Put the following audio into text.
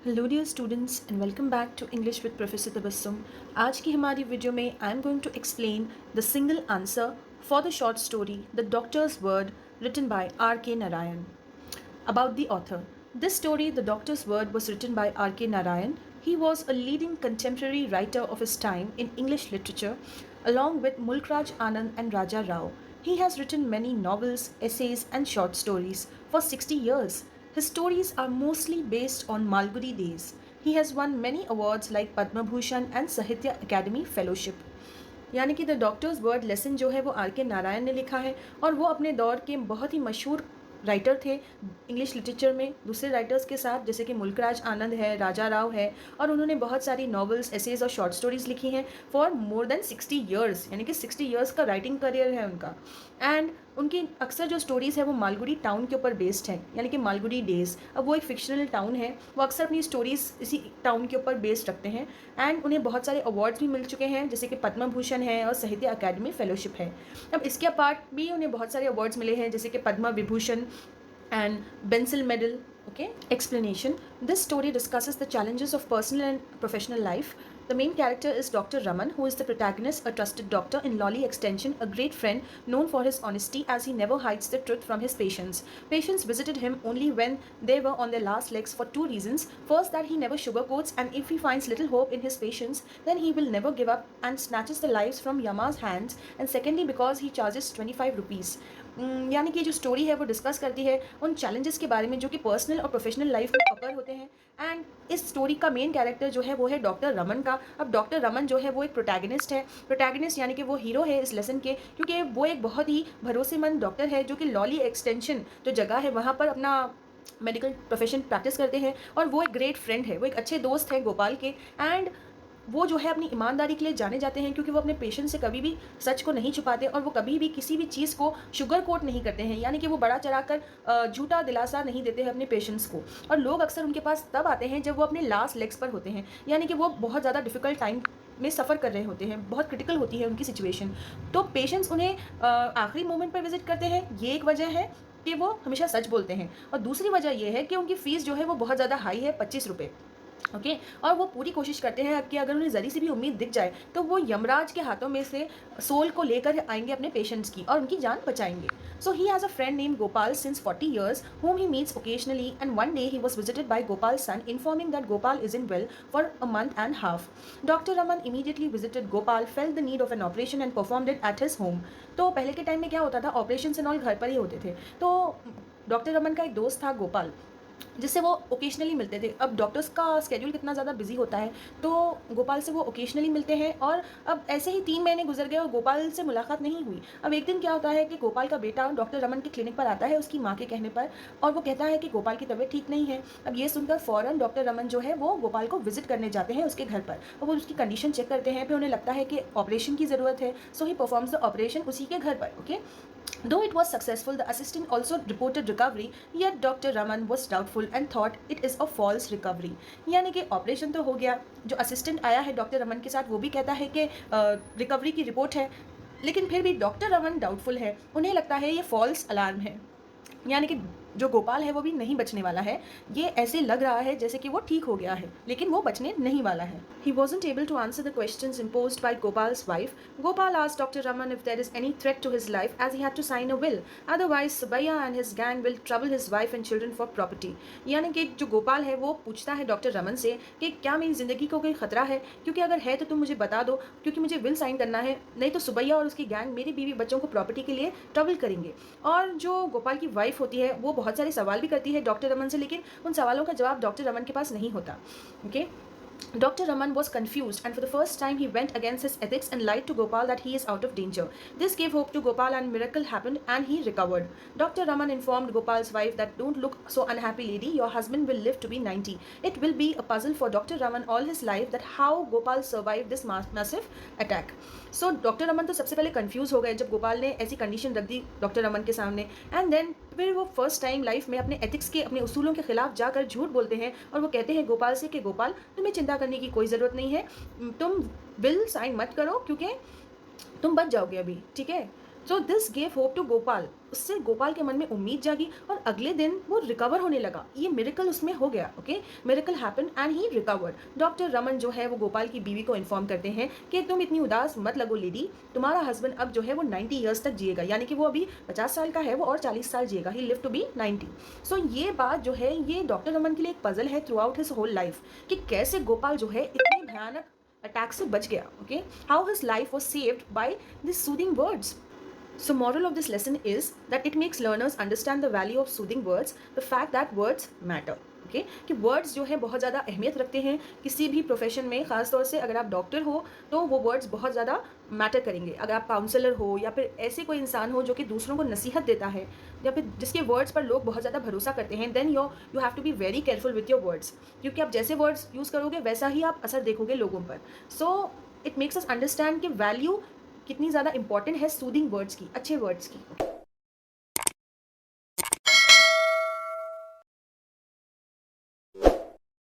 Hello dear students and welcome back to English with professor Tabassum. आज की हमारी video में I am going to explain the single answer for the short story the doctor's word written by R K Narayan. About the author. This story, The Doctor's Word, was written by R.K. Narayan. He was a leading contemporary writer of his time in English literature, along with Mulkraj Anand and Raja Rao. He has written many novels, essays, and short stories for 60 years. His stories are mostly based on Malgudi days. He has won many awards like Padma Bhushan and Sahitya Academy Fellowship. यानी कि the doctor's word lesson जो है वो are K Narayan ने लिखा है और वो अपने दौर के बहुत ही मशहूर राइटर थे इंग्लिश लिटरेचर में दूसरे राइटर्स के साथ, जैसे कि मुल्कराज आनंद है, राजा राव है, और उन्होंने बहुत सारी नॉवेल्स, एसेज और शॉर्ट स्टोरीज लिखी हैं फॉर मोर देन 60 ईयर्स, यानी कि 60 ईयर्स का राइटिंग करियर है उनका। एंड उनकी अक्सर जो स्टोरीज़ है वो मालगुडी टाउन के ऊपर बेस्ड है, यानी कि मालगुडी डेज। अब वो एक फिक्शनल टाउन है, वो अक्सर अपनी स्टोरीज़ इसी टाउन के ऊपर बेस्ड रखते हैं। एंड उन्हें बहुत सारे अवार्ड्स भी मिल चुके हैं, जैसे कि पद्म भूषण है और साहित्य अकादमी फेलोशिप है। अब इसके अपार्ट भी उन्हें बहुत सारे अवार्ड्स मिले हैं, जैसे कि Padma Vibhushan and Bensil Medal. Okay, explanation. This story discusses the challenges of personal and professional life. The main character is Dr. Raman, who is the protagonist, a trusted doctor in Lolly Extension, a great friend known for his honesty as he never hides the truth from his patients. Patients visited him only when they were on their last legs for two reasons. First, that he never sugarcoats, and if he finds little hope in his patients, then he will never give up and snatches the lives from Yama's hands. And secondly, because he charges 25 rupees. यानी कि जो story है वो discuss करती है उन challenges के बारे में जो कि पर्सनल और प्रोफेशनल लाइफ में अकर होते हैं। एंड इस स्टोरी का मेन कैरेक्टर जो है वो है डॉक्टर रमन का। अब डॉक्टर रमन जो है वो एक प्रोटैगनिस्ट है, प्रोटैगनिस्ट यानी कि वो हीरो है इस लेसन के, क्योंकि वो एक बहुत ही भरोसेमंद डॉक्टर है जो कि लॉली एक्सटेंशन जो जगह है वहाँ पर अपना मेडिकल प्रोफेशन प्रैक्टिस करते हैं, और वो एक ग्रेट फ्रेंड है, वो एक अच्छे दोस्त हैं गोपाल के। एंड वो जो है अपनी ईमानदारी के लिए जाने जाते हैं, क्योंकि वो अपने पेशेंट से कभी भी सच को नहीं छुपाते और वो कभी भी किसी भी चीज़ को शुगर कोट नहीं करते हैं, यानी कि वो बड़ा चढ़ा कर झूठा दिलासा नहीं देते हैं अपने पेशेंट्स को। और लोग अक्सर उनके पास तब आते हैं जब वो अपने लास्ट लेग्स पर होते हैं, यानी कि वो बहुत ज़्यादा डिफ़िकल्ट टाइम में सफ़र कर रहे होते हैं, बहुत क्रिटिकल होती है उनकी सिचुएशन। तो पेशेंट्स उन्हें आखिरी मोमेंट पर विजिट करते हैं, ये एक वजह है कि वो हमेशा सच बोलते हैं। और दूसरी वजह यह है कि उनकी फ़ीस जो है वो बहुत ज़्यादा हाई है, 25 रुपये। ओके और वो पूरी कोशिश करते हैं कि अगर उन्हें ज़री सी भी उम्मीद दिख जाए तो वो यमराज के हाथों में से सोल को लेकर आएंगे अपने पेशेंट्स की और उनकी जान बचाएंगे। So he has a friend name Gopal since 40 years whom he meets occasionally, and one day he was visited by Gopal's son informing that Gopal isn't well for a month and half. Dr. Raman immediately visited Gopal, felt the need of an operation and performed it at his home. तो पहले के time में क्या होता था, operation and all घर पर ही होते थे। तो डॉक्टर रमन का एक दोस्त था गोपाल, जिससे वो ओकेजनली मिलते थे। अब डॉक्टर्स का स्केड्यूल कितना ज़्यादा बिजी होता है, तो गोपाल से वो ओकेजनली मिलते हैं। और अब ऐसे ही 3 महीने गुजर गए और गोपाल से मुलाकात नहीं हुई। अब एक दिन क्या होता है कि गोपाल का बेटा डॉक्टर रमन के क्लिनिक पर आता है उसकी माँ के कहने पर, और वो कहता है कि गोपाल की तबीयत ठीक नहीं है। अब ये सुनकर फ़ौरन डॉक्टर रमन जो है वो गोपाल को विजिट करने जाते हैं उसके घर पर, और वो उसकी कंडीशन चेक करते हैं। फिर उन्हें लगता है कि ऑपरेशन की ज़रूरत है, सो ही परफॉर्म्स द ऑपरेशन उसी के घर पर। Okay, though it was successful, the assistant also reported recovery, yet Dr. Raman was doubtful and thought it is a false recovery. यानी कि ऑपरेशन तो हो गया, जो असिस्टेंट आया है डॉक्टर रमन के साथ वो भी कहता है कि रिकवरी की रिपोर्ट है, लेकिन फिर भी डॉक्टर रमन डाउटफुल है, उन्हें लगता है ये फॉल्स अलार्म है, यानी कि जो गोपाल है वो भी नहीं बचने वाला है। ये ऐसे लग रहा है जैसे कि वो ठीक हो गया है, लेकिन वो बचने नहीं वाला है। He wasn't able to answer the questions imposed by Gopal's wife. Gopal asked Dr. Raman if there is any threat to his life, as he had to sign a will. Otherwise, Subaiya and his gang will trouble his wife and children for property. यानी कि जो गोपाल है वो पूछता है doctor Raman से कि क्या मेरी ज़िंदगी को कोई खतरा है, क्योंकि अगर है तो तुम मुझे बता दो, क्योंकि मुझे विल साइन करना है, नहीं तो सुबैया और उसकी गैंग मेरी बीवी बच्चों को प्रॉपर्टी के लिए ट्रबल करेंगे। और जो गोपाल की वाइफ होती है वो बहुत सारे सवाल भी करती है डॉक्टर रमन से, लेकिन उन सवालों का जवाब डॉक्टर रमन के पास नहीं होता। Okay, Dr. Raman was confused, and for the first time he went against his ethics and lied to Gopal that he is out of danger. This gave hope to Gopal and miracle happened and he recovered. Dr. Raman informed Gopal's wife that don't look so unhappy lady, your husband will live to be 90. It will be a puzzle for Dr. Raman all his life that how Gopal survived this massive attack. So doctor Raman तो सबसे पहले confuse हो गए जब गोपाल ने ऐसी condition रख दी doctor Raman के सामने, एंड देन फिर वो फर्स्ट टाइम लाइफ में अपने एथिक्स के, अपने उसूलों के खिलाफ जाकर झूठ बोलते हैं, और वो कहते हैं गोपाल से कि गोपाल तुम्हें चिंता करने की कोई ज़रूरत नहीं है, तुम विल साइन मत करो क्योंकि तुम बच जाओगे अभी, ठीक है। So this gave hope to Gopal. उससे गोपाल के मन में उम्मीद जागी और अगले दिन वो रिकवर होने लगा। ये मिरेकल उसमें हो गया। Okay, miracle happen and he recovered. Doctor Raman जो है वो गोपाल की बीवी को इन्फॉर्म करते हैं कि तुम इतनी उदास मत लगो लेडी, तुम्हारा हस्बैंड अब जो है वो 90 ईयर्स तक जिएगा, यानी कि वो अभी 50 साल का है, वो और 40 साल जिएगा। He live to be 90। So ये बात जो है ये डॉक्टर रमन के लिए एक पजल है throughout his whole life कि कैसे गोपाल जो है इतने भयानक अटैक से बच गया। Okay, how his life was saved by this soothing words. So moral of this lesson is that it makes learners understand the value of soothing words, the fact that words matter. Okay, कि words जो है बहुत ज़्यादा अहमियत रखते हैं किसी भी प्रोफेशन में। ख़ास तौर से अगर आप डॉक्टर हो तो वो वर्ड्स बहुत ज़्यादा मैटर करेंगे। अगर आप काउंसलर हो या फिर ऐसे कोई इंसान हो जो कि दूसरों को नसीहत देता है या फिर जिसके वर्ड्स पर लोग बहुत ज़्यादा भरोसा करते हैं, then you have to be very careful with your words, क्योंकि आप जैसे वर्ड्स यूज़ करोगे वैसा ही आप असर देखोगे लोगों पर। So it makes us understand कि वैल्यू कितनी ज़्यादा इंपॉर्टेंट है सूदिंग वर्ड्स की, अच्छे वर्ड्स की।